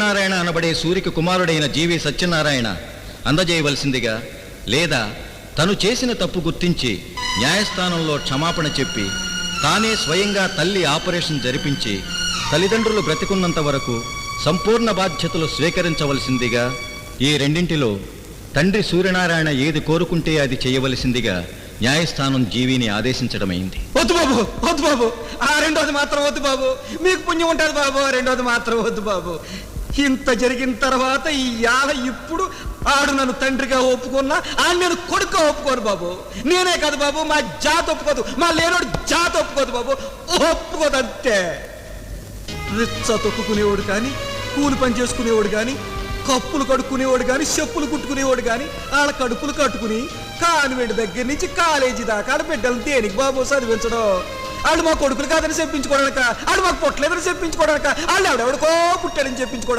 సూర్యనారాయణ అనబడే సూరికి కుమారుడైన జీవి సత్యనారాయణ అందజేయవలసిందిగా, లేదా తను చేసిన తప్పు గుర్తించి న్యాయస్థానంలో క్షమాపణ చెప్పి తానే స్వయంగా తల్లి ఆపరేషన్ జరిపించి తల్లిదండ్రులు బ్రతికున్నంత వరకు సంపూర్ణ బాధ్యతలు స్వీకరించవలసిందిగా, ఈ రెండింటిలో తండ్రి సూర్యనారాయణ ఏది కోరుకుంటే అది చేయవలసిందిగా న్యాయస్థానం జీవిని ఆదేశించడమైంది. వద్దు బాబు, వద్దు బాబు, ఆ రెండోది మాత్రం వద్దు బాబు. మీకు పుణ్యం ఉంటుంది బాబు, ఆ రెండోది మాత్రం వద్దు బాబు. ఇంత జరిగిన తర్వాత ఈ యాల ఇప్పుడు ఆడు నన్ను తండ్రిగా ఒప్పుకున్నా ఆడు నేను కొడుకుగా ఒప్పుకోను బాబు. నేనే కాదు బాబు, మా జాతి ఒప్పుకోదు, మా లేనోడు జాతి ఒప్పుకోదు బాబు, ఒప్పుకోదు అంతే. రిచ్చ తొక్కుకునేవాడు కానీ, కూలి పని చేసుకునేవాడు కానీ, కప్పులు కడుక్కునేవాడు కానీ, చెప్పులు కుట్టుకునేవాడు కానీ, వాళ్ళ కడుపులు కట్టుకుని కాన్వెంట్ దగ్గర నుంచి కాలేజీ దాకా బిడ్డలు దేనికి బాబు చదివించడం? వాళ్ళు మా కొడుకులు కాదని చెప్పించుకోవడానిక, వాళ్ళు మాకు పుట్టలేదని చెప్పించుకోవడానిక, వాళ్ళు ఎవడెవడికో పుట్టాడని చెప్పించుకోవడానికి